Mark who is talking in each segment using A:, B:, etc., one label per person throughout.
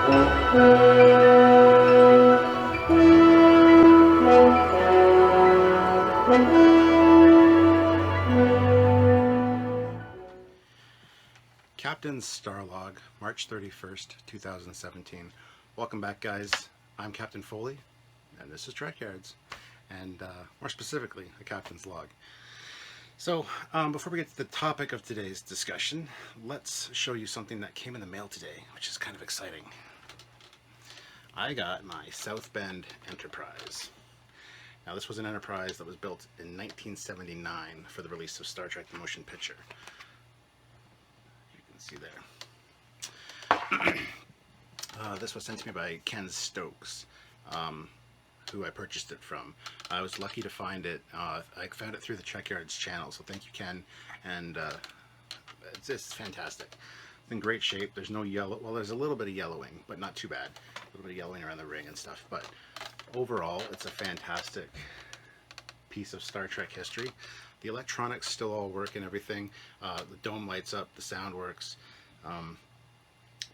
A: Captain's Starlog, March 31st, 2017. Welcome back, guys. I'm Captain Foley, and this is Trekyards, and more specifically, a Captain's Log. So, before we get to the topic of today's discussion, let's show you something that came in the mail today, which is kind of exciting. I got my South Bend Enterprise. Now, this was an Enterprise that was built in 1979 for the release of Star Trek: The Motion Picture. See there. This was sent to me by Ken Stokes, who I purchased it from. I was lucky to find it. I found it through the Trekyards channel, so thank you, Ken. And it's just fantastic. It's in great shape. There's no yellow. Well, there's a little bit of yellowing, but not too bad. A little bit of yellowing around the ring and stuff. But overall, it's a fantastic piece of Star Trek history. The electronics still all work and everything. The dome lights up, the sound works.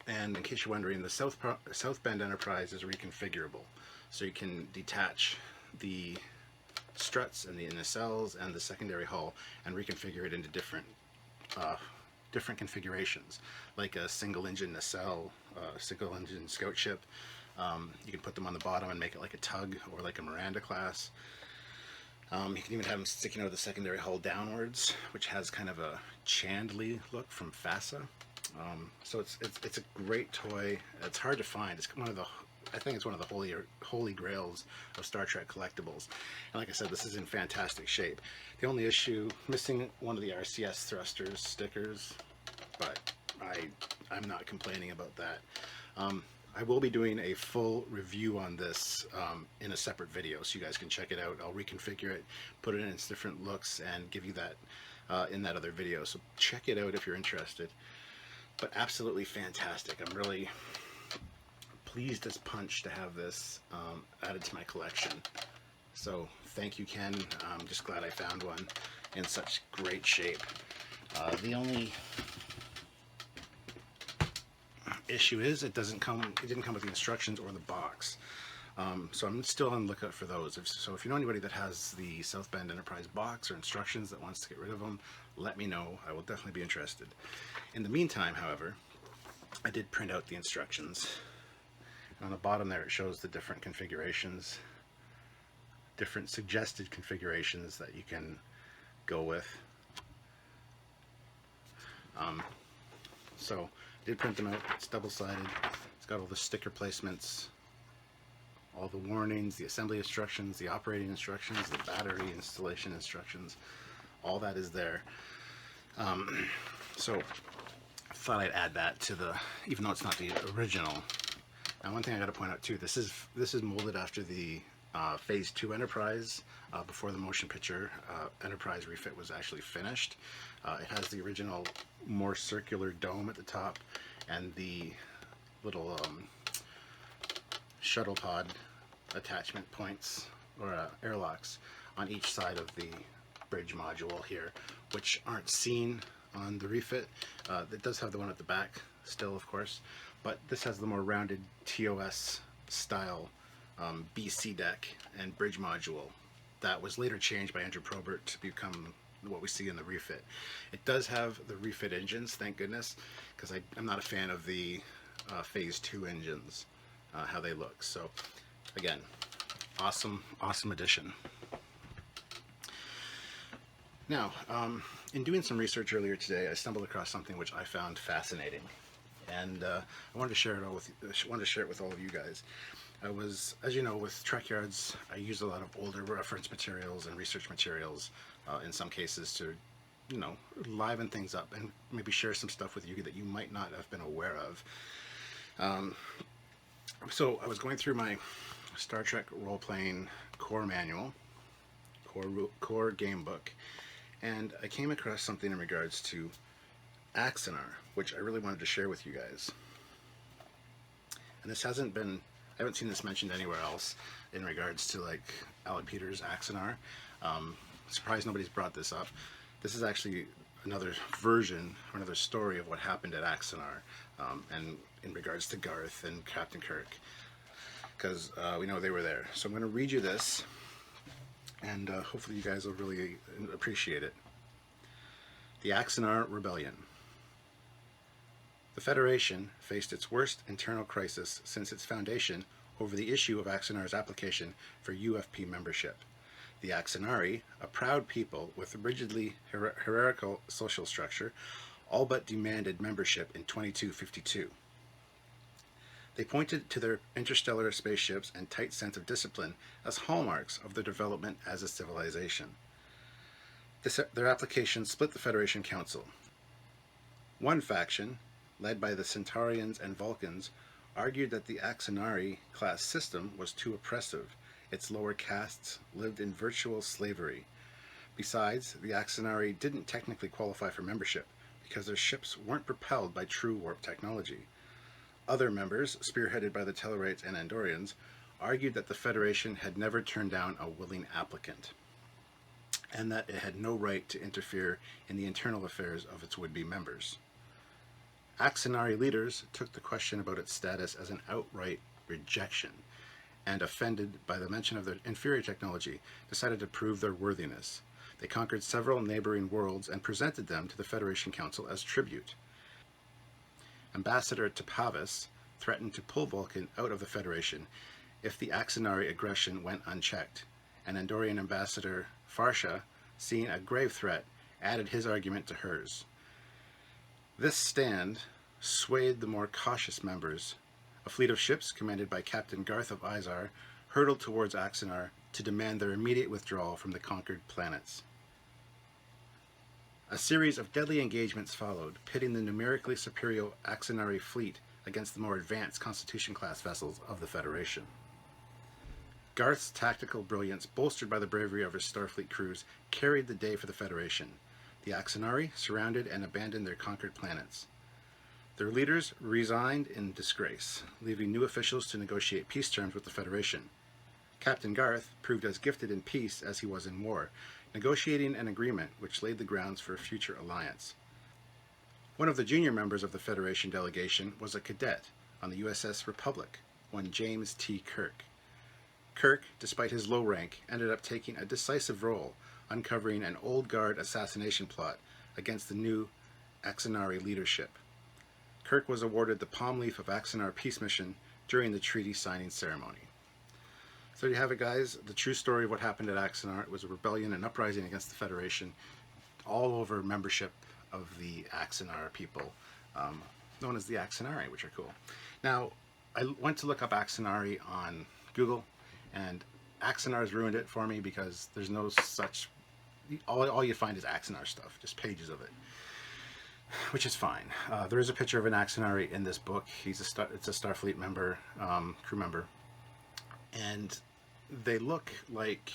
A: And in case you're wondering, the South Bend Enterprise is reconfigurable. So you can detach the struts and the nacelles and the secondary hull and reconfigure it into different configurations, like a single engine nacelle, single engine scout ship. You can put them on the bottom and make it like a tug or like a Miranda class. You can even have them sticking out of the secondary hull downwards, which has kind of a Chandley look from FASA. So it's a great toy. It's hard to find. It's one of the, I think it's one of the holy grails of Star Trek collectibles. And like I said, this is in fantastic shape. The only issue, missing one of the RCS thrusters stickers, but I'm not complaining about that. I will be doing a full review on this in a separate video, so you guys can check it out. I'll reconfigure it, put it in its different looks, and give you that in that other video. So check it out if you're interested. But absolutely fantastic. I'm really pleased as punch to have this added to my collection. So thank you, Ken. I'm just glad I found one in such great shape. The only issue is it didn't come with the instructions or the box, so I'm still on the lookout for those. So if you know anybody that has the South Bend Enterprise box or instructions that wants to get rid of them, let me know. I will definitely be interested. In the meantime, however, I did print out the instructions, and on the bottom there it shows the different configurations, different suggested configurations that you can go with. So I did print them out. It's double-sided. It's got all the sticker placements, all the warnings, the assembly instructions, the operating instructions, the battery installation instructions. All that is there. So I thought I'd add that to the, even though it's not the original. Now, one thing I got to point out too, this is molded after the Phase 2 Enterprise, before the motion picture Enterprise refit was actually finished. It has the original more circular dome at the top and the little shuttle pod attachment points or airlocks on each side of the bridge module here, which aren't seen on the refit. It does have the one at the back still, of course, but this has the more rounded TOS style BC deck and bridge module that was later changed by Andrew Probert to become what we see in the refit. It does have the refit engines, thank goodness, because I'm not a fan of the Phase 2 engines, how they look. So again, awesome addition. Now, in doing some research earlier today, I stumbled across something which I found fascinating, and I wanted to share it with all of you guys. I was, as you know, with Trekyards, I use a lot of older reference materials and research materials in some cases to, you know, liven things up and maybe share some stuff with you that you might not have been aware of. So I was going through my Star Trek role-playing core manual, core game book, and I came across something in regards to Axanar, which I really wanted to share with you guys. And this hasn't been, I haven't seen this mentioned anywhere else in regards to like Alec Peters' Axanar. Surprised nobody's brought this up. This is actually another version, or another story of what happened at Axanar, and in regards to Garth and Captain Kirk, because we know they were there. So I'm going to read you this, and hopefully you guys will really appreciate it. The Axanar Rebellion. The Federation faced its worst internal crisis since its foundation over the issue of Axanar's application for UFP membership. The Axanari, a proud people with a rigidly hierarchical social structure, all but demanded membership in 2252. They pointed to their interstellar spaceships and tight sense of discipline as hallmarks of their development as a civilization. Their application split the Federation Council. One faction, led by the Centaurians and Vulcans, argued that the Axanari class system was too oppressive. Its lower castes lived in virtual slavery. Besides, the Axanari didn't technically qualify for membership because their ships weren't propelled by true warp technology. Other members, spearheaded by the Tellarites and Andorians, argued that the Federation had never turned down a willing applicant, and that it had no right to interfere in the internal affairs of its would-be members. Axanari leaders took the question about its status as an outright rejection, and, offended by the mention of their inferior technology, decided to prove their worthiness. They conquered several neighboring worlds and presented them to the Federation Council as tribute. Ambassador Tapavis threatened to pull Vulcan out of the Federation if the Axanari aggression went unchecked, and Andorian Ambassador Farsha, seeing a grave threat, added his argument to hers. This stand swayed the more cautious members. A fleet of ships, commanded by Captain Garth of Izar, hurtled towards Axanar to demand their immediate withdrawal from the conquered planets. A series of deadly engagements followed, pitting the numerically superior Axanari fleet against the more advanced Constitution-class vessels of the Federation. Garth's tactical brilliance, bolstered by the bravery of his Starfleet crews, carried the day for the Federation. The Axanari surrounded and abandoned their conquered planets. Their leaders resigned in disgrace, leaving new officials to negotiate peace terms with the Federation. Captain Garth proved as gifted in peace as he was in war, negotiating an agreement which laid the grounds for a future alliance. One of the junior members of the Federation delegation was a cadet on the USS Republic, one James T. Kirk. Kirk, despite his low rank, ended up taking a decisive role, uncovering an old guard assassination plot against the new Axanari leadership. Kirk was awarded the Palm Leaf of Axanar peace mission during the treaty signing ceremony. So there you have it, guys. The true story of what happened at Axanar. It was a rebellion and uprising against the Federation, all over membership of the Axanar people, known as the Axanari, which are cool. Now, I went to look up Axanari on Google, and Axanar's ruined it for me because there's no such... All you find is Axanar stuff, just pages of it, which is fine. There is a picture of an Axanari in this book. It's a Starfleet member, crew member, and they look like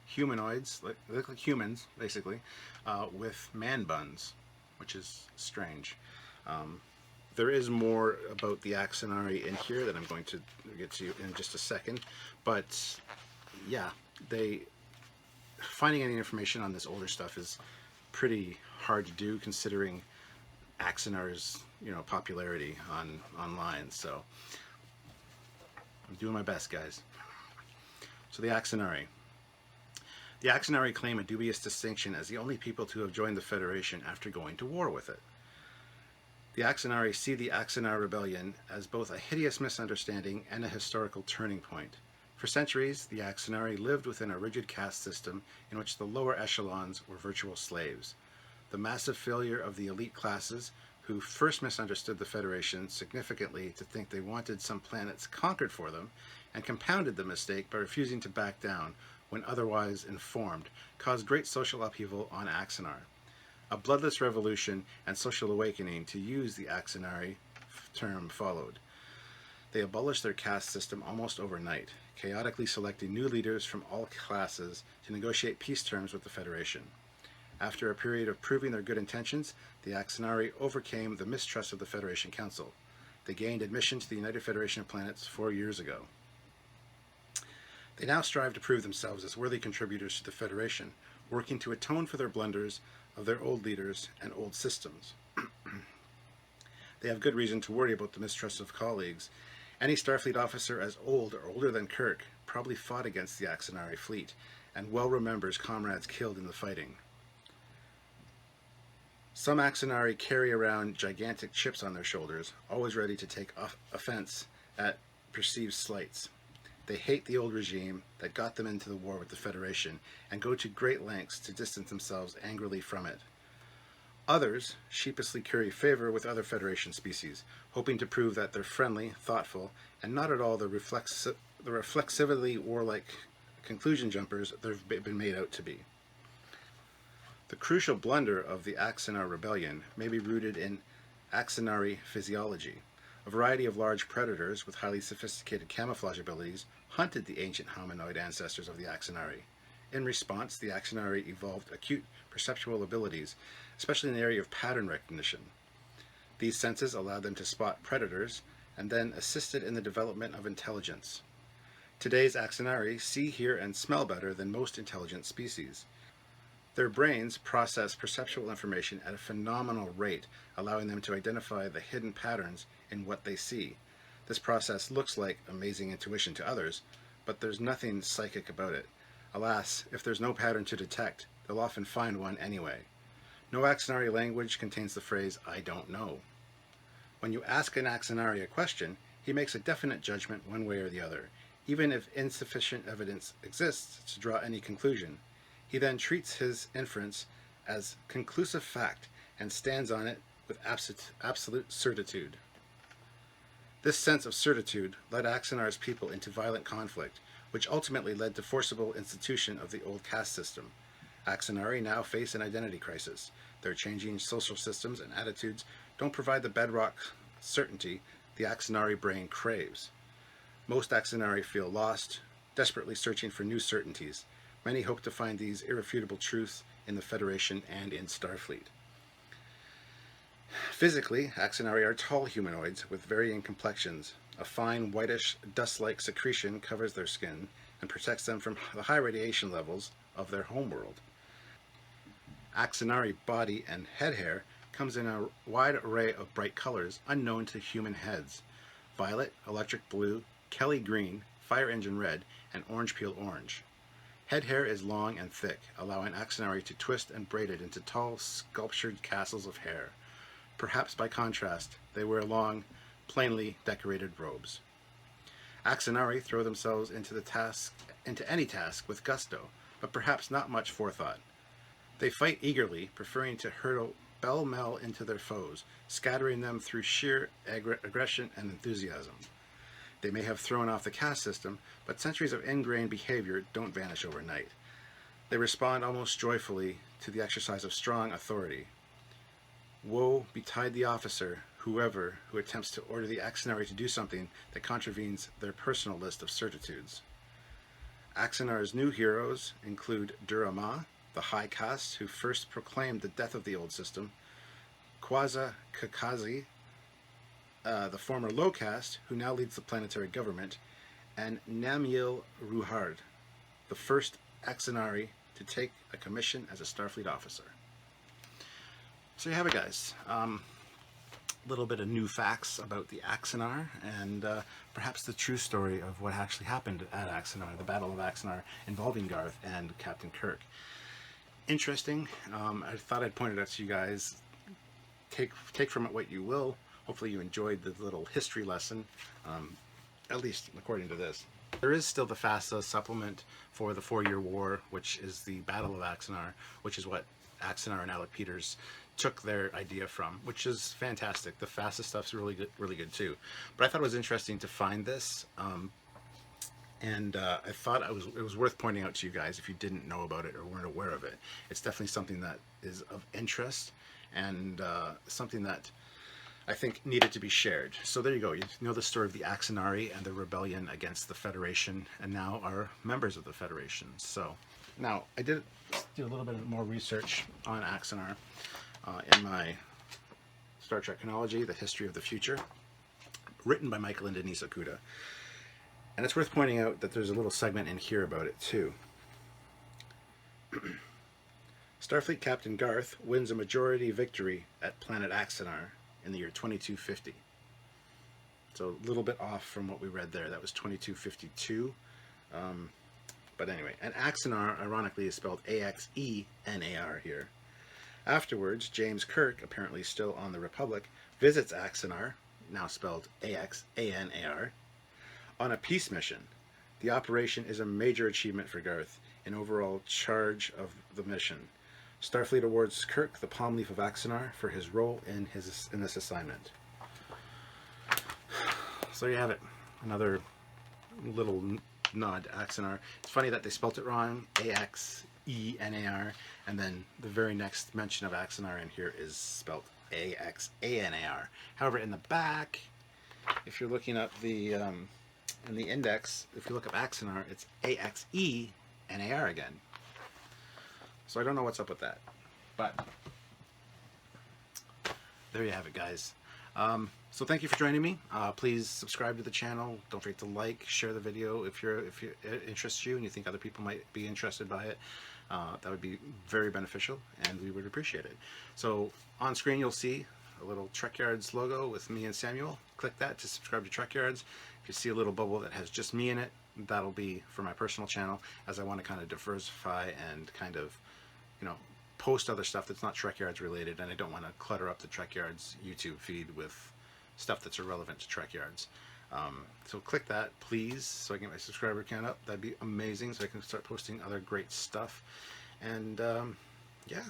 A: humanoids. They look like humans, basically, with man buns, which is strange. There is more about the Axanari in here that I'm going to get to in just a second, but yeah, finding any information on this older stuff is pretty hard to do, considering Axanar's popularity online. So I'm doing my best, guys. So the Axanari. The Axanari claim a dubious distinction as the only people to have joined the Federation after going to war with it. The Axanari see the Axanar Rebellion as both a hideous misunderstanding and a historical turning point. For centuries, the Axanari lived within a rigid caste system in which the lower echelons were virtual slaves. The massive failure of the elite classes, who first misunderstood the Federation significantly to think they wanted some planets conquered for them, and compounded the mistake by refusing to back down when otherwise informed, caused great social upheaval on Axanar. A bloodless revolution and social awakening, to use the Axanari term, followed. They abolished their caste system almost overnight, chaotically selecting new leaders from all classes to negotiate peace terms with the Federation. After a period of proving their good intentions, the Axanari overcame the mistrust of the Federation Council. They gained admission to the United Federation of Planets 4 years ago. They now strive to prove themselves as worthy contributors to the Federation, working to atone for their blunders of their old leaders and old systems. They have good reason to worry about the mistrust of colleagues. Any Starfleet officer as old or older than Kirk probably fought against the Axanar fleet and well remembers comrades killed in the fighting. Some Axanar carry around gigantic chips on their shoulders, always ready to take offense at perceived slights. They hate the old regime that got them into the war with the Federation and go to great lengths to distance themselves angrily from it. Others sheepishly curry favor with other Federation species, hoping to prove that they're friendly, thoughtful, and not at all the reflexively warlike conclusion jumpers they've been made out to be. The crucial blunder of the Axanar rebellion may be rooted in Axanari physiology. A variety of large predators with highly sophisticated camouflage abilities hunted the ancient hominoid ancestors of the Axanari. In response, the Axanari evolved acute perceptual abilities, especially in the area of pattern recognition. These senses allowed them to spot predators and then assisted in the development of intelligence. Today's Axanari see, hear, and smell better than most intelligent species. Their brains process perceptual information at a phenomenal rate, allowing them to identify the hidden patterns in what they see. This process looks like amazing intuition to others, but there's nothing psychic about it. Alas, if there's no pattern to detect, they'll often find one anyway. No Axanari language contains the phrase, "I don't know." When you ask an Axanari a question, he makes a definite judgment one way or the other, even if insufficient evidence exists to draw any conclusion. He then treats his inference as conclusive fact and stands on it with absolute certitude. This sense of certitude led Axanar's people into violent conflict, which ultimately led to forcible institution of the old caste system. Axanari now face an identity crisis. Their changing social systems and attitudes don't provide the bedrock certainty the Axanari brain craves. Most Axanari feel lost, desperately searching for new certainties. Many hope to find these irrefutable truths in the Federation and in Starfleet. Physically, Axanari are tall humanoids with varying complexions. A fine, whitish, dust-like secretion covers their skin and protects them from the high radiation levels of their homeworld. Axanari body and head hair comes in a wide array of bright colors unknown to human heads: violet, electric blue, Kelly green, fire engine red, and orange peel orange. Head hair is long and thick, allowing Axanari to twist and braid it into tall, sculptured castles of hair. Perhaps by contrast, they wear long, plainly decorated robes. Axanari throw themselves into any task with gusto, but perhaps not much forethought. They fight eagerly, preferring to hurl pell-mell into their foes, scattering them through sheer aggression and enthusiasm. They may have thrown off the caste system, but centuries of ingrained behavior don't vanish overnight. They respond almost joyfully to the exercise of strong authority. Woe betide the officer, whoever, who attempts to order the Axanari to do something that contravenes their personal list of certitudes. Axanar's new heroes include Durama, the high caste who first proclaimed the death of the old system, Kwaza Kakazi, the former low caste who now leads the planetary government, and Namiel Ruhard, the first Axanari to take a commission as a Starfleet officer. So you have it, guys. A little bit of new facts about the Axanar and perhaps the true story of what actually happened at Axanar, the Battle of Axanar involving Garth and Captain Kirk. Interesting. I thought I'd point it out to you guys. Take from it what you will. Hopefully you enjoyed the little history lesson, at least according to this. There is still the FASA supplement for the 4-Year War, which is the Battle of Axanar, which is what Axanar and Alec Peters took their idea from, which is fantastic. The FASA stuff's really good too. But I thought it was interesting to find this, and I thought it was worth pointing out to you guys if you didn't know about it or weren't aware of it. It's definitely something that is of interest and something that I think needed to be shared. So there you go. You know the story of the Axanari and the rebellion against the Federation, and now are members of the Federation. So now I did do a little bit more research on Axanar in my Star Trek Chronology, The History of the Future, written by Michael and Denise Okuda. And it's worth pointing out that there's a little segment in here about it too. Starfleet Captain Garth wins a majority victory at planet Axanar in the year 2250. So a little bit off from what we read there. That was 2252. But anyway, and Axanar, ironically, is spelled A-X-E-N-A-R here. Afterwards, James Kirk, apparently still on the Republic, visits Axanar, now spelled A-X-A-N-A-R, on a peace mission. The operation is a major achievement for Garth in overall charge of the mission. Starfleet awards Kirk the Palm Leaf of Axanar for his role in this assignment. So you have it. Another little nod to Axanar. It's funny that they spelt it wrong, A-X-E-N-A-R, and then the very next mention of Axanar in here is spelled A-X-A-N-A-R. However, in the back, if you're looking at the in the index, if you look up Axanar, it's A-X-E-N-A-R again. So I don't know what's up with that, but there you have it, guys. So thank you for joining me. Please subscribe to the channel. Don't forget to like, share the video if it interests you and you think other people might be interested by it. That would be very beneficial, and we would appreciate it. So on screen you'll see a little Trekyards logo with me and Samuel. Click that to subscribe to Trekyards. If you see a little bubble that has just me in it, that'll be for my personal channel, as I want to kind of diversify and kind of, you know, post other stuff that's not Trekyards related, and I don't want to clutter up the Trekyards YouTube feed with stuff that's irrelevant to Trekyards. So click that, please, so I can get my subscriber count up. That'd be amazing, so I can start posting other great stuff. And yeah.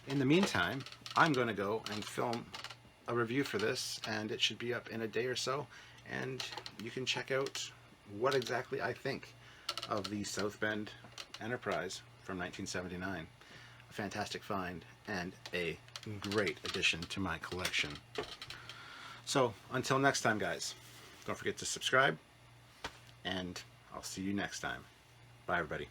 A: In the meantime, I'm going to go and film a review for this, and it should be up in a day or so. And you can check out what exactly I think of the South Bend Enterprise from 1979. A fantastic find and a great addition to my collection. So until next time, guys, don't forget to subscribe, and I'll see you next time. Bye, everybody.